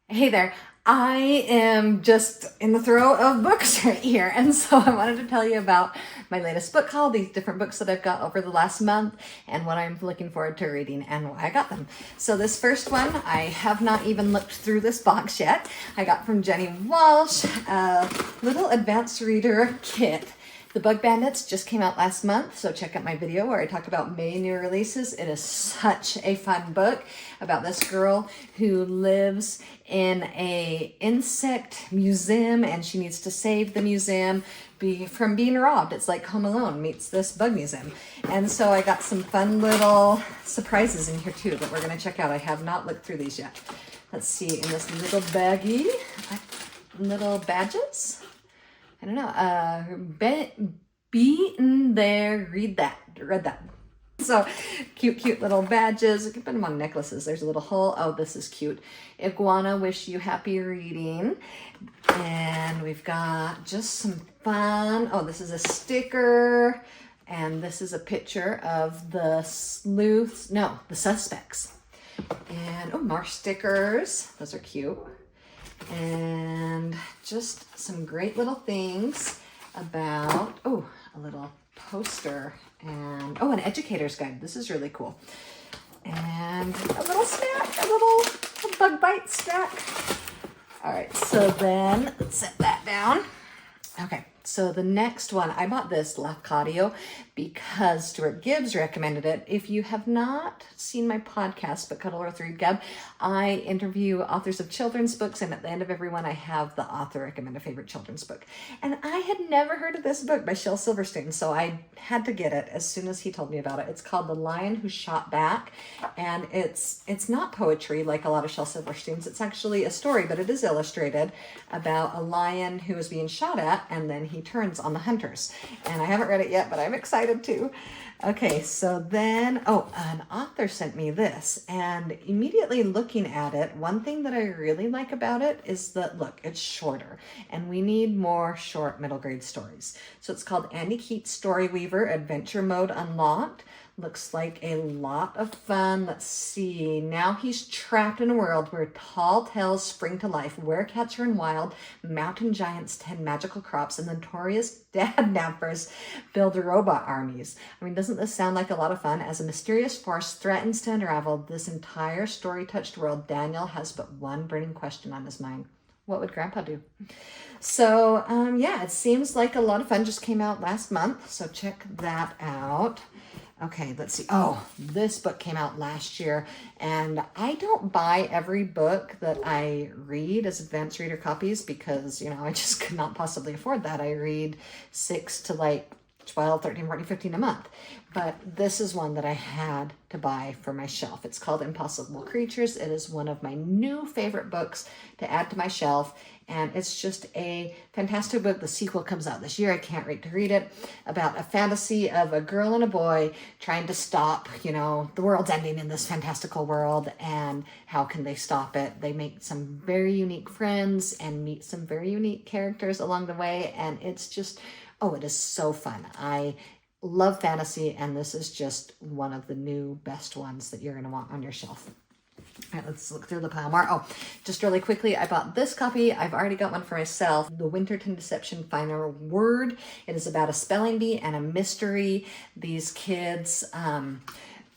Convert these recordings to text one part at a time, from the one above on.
Hey there. I am just in the throw of books right here. And so I wanted to tell you about my latest book haul, these different books that I've got over the last month and what I'm looking forward to reading and why I got them. So this first one, I have not even looked through this box yet. I got from Jenni Walsh, a little advanced reader kit. The Bug Bandits just came out last month, so check out my video where I talk about May new releases. It is such a fun book about this girl who lives in a insect museum and she needs to save the museum from being robbed. It's like Home Alone meets this bug museum. And so I got some fun little surprises in here too that we're gonna check out. I have not looked through these yet. Let's see, in this little baggie, little badges. I don't know, be in there, read that. So cute little badges. You can put them on necklaces. There's a little hole. Oh, this is cute. Iguana, wish you happy reading. And we've got just some fun. Oh, this is a sticker. And this is a picture of the sleuths. No, the suspects. And oh, more stickers. Those are cute. And just some great little things about, oh, a little poster and, oh, an educator's guide. This is really cool. And a little snack, a bug bite snack. All right, so then let's set that down. Okay, so the next one, I bought this Lafcadio because Stuart Gibbs recommended it. If you have not seen my podcast, But Cuddle with Readgab, I interview authors of children's books, and at the end of every one, I have the author recommend a favorite children's book. And I had never heard of this book by Shel Silverstein, so I had to get it as soon as he told me about it. It's called The Lion Who Shot Back, and it's not poetry like a lot of Shel Silverstein's. It's actually a story, but it is illustrated about a lion who is being shot at, and then he turns on the hunters. And I haven't read it yet, but I'm excited too. Okay, so then, oh, an author sent me this, and immediately looking at it, one thing that I really like about it is that, look, it's shorter, and we need more short middle grade stories. So it's called Andy Keats Story Weaver Adventure Mode Unlocked. Looks like a lot of fun. Let's see. Now he's trapped in a world where tall tales spring to life, werecats run wild, mountain giants tend magical crops, and notorious dad nappers build robot armies. I mean, doesn't this sound like a lot of fun? As a mysterious force threatens to unravel this entire story-touched world, Daniel has but one burning question on his mind. What would Grandpa do? So, yeah, it seems like a lot of fun. Just came out last month, so check that out. Okay, let's see. Oh, this book came out last year, and I don't buy every book that I read as advanced reader copies because, you know, I just could not possibly afford that. I read 6 to like 12, 13, 14, 15 a month. But this is one that I had to buy for my shelf. It's called Impossible Creatures. It is one of my new favorite books to add to my shelf. And it's just a fantastic book. The sequel comes out this year. I can't wait to read it. About a fantasy of a girl and a boy trying to stop, you know, the world's ending in this fantastical world. And how can they stop it? They make some very unique friends and meet some very unique characters along the way. And it's just, oh, it is so fun. I love fantasy, and this is just one of the new best ones that you're going to want on your shelf. All right, let's look through the pile more. Oh, just really quickly, I bought this copy. I've already got one for myself. The Winterton Deception Final Word. It is about a spelling bee and a mystery. These kids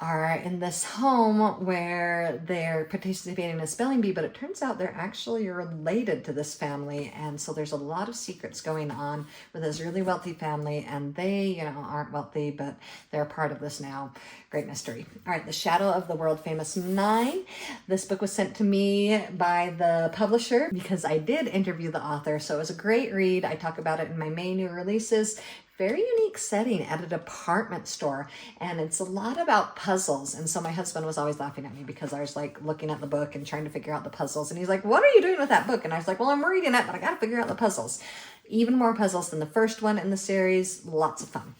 are in this home where they're participating in a spelling bee, but it turns out they're actually related to this family. And so there's a lot of secrets going on with this really wealthy family, and they, you know, aren't wealthy, but they're part of this now. Great mystery. All right, The Shadow of the World Famous 9. This book was sent to me by the publisher because I did interview the author, so it was a great read. I talk about it in my May new releases. Very unique setting at a department store, and it's a lot about puzzles. And so my husband was always laughing at me because I was like looking at the book and trying to figure out the puzzles, and he's like, what are you doing with that book? And I was like, well, I'm reading it, but I gotta figure out the puzzles. Even more puzzles than the first one in the series. Lots of fun.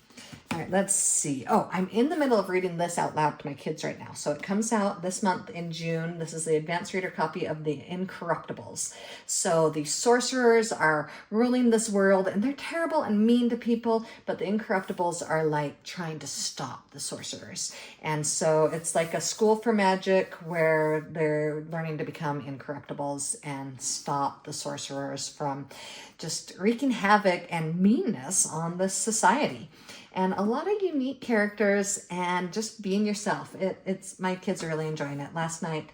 All right, let's see. Oh, I'm in the middle of reading this out loud to my kids right now. So it comes out this month in June. This is the advanced reader copy of the Incorruptibles. So the sorcerers are ruling this world and they're terrible and mean to people, but the Incorruptibles are like trying to stop the sorcerers. And so it's like a school for magic where they're learning to become incorruptibles and stop the sorcerers from just wreaking havoc and meanness on this society. And a lot of unique characters and just being yourself. It's my kids are really enjoying it. Last night,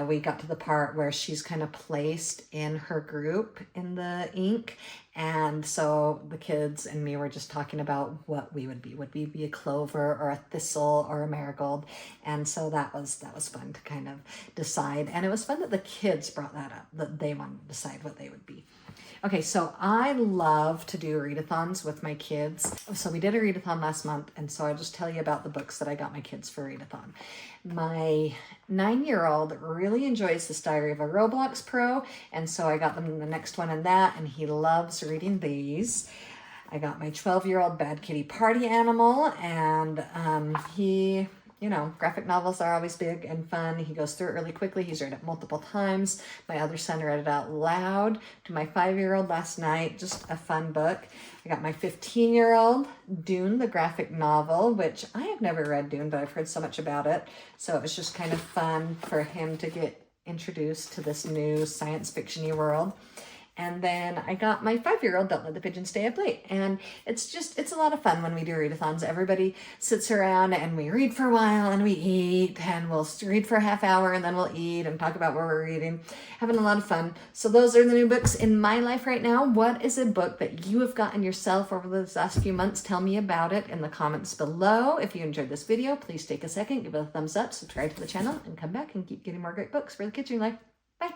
we got to the part where she's kind of placed in her group in the ink. And so the kids and me were just talking about what we would be. Would we be a clover or a thistle or a marigold? And so that was fun to kind of decide. And it was fun that the kids brought that up, that they wanted to decide what they would be. Okay, so I love to do readathons with my kids. So we did a readathon last month, and so I'll just tell you about the books that I got my kids for readathon. My 9-year-old really enjoys this Diary of a Roblox Pro, and so I got them the next one in that, and he loves reading these. I got my 12-year-old Bad Kitty Party Animal, and he... You know, graphic novels are always big and fun. He goes through it really quickly. He's read it multiple times. My other son read it out loud to my 5-year-old last night. Just a fun book. I got my 15-year-old Dune, the graphic novel, which I have never read Dune, but I've heard so much about it. So it was just kind of fun for him to get introduced to this new science fiction-y world. And then I got my 5-year-old Don't Let the Pigeon Stay Up Late. And it's a lot of fun when we do readathons. Everybody sits around and we read for a while and we eat and we'll read for a half hour and then we'll eat and talk about what we're reading. Having a lot of fun. So those are the new books in my life right now. What is a book that you have gotten yourself over the last few months? Tell me about it in the comments below. If you enjoyed this video, please take a second, give it a thumbs up, subscribe to the channel, and come back and keep getting more great books for the kids in your life. Bye.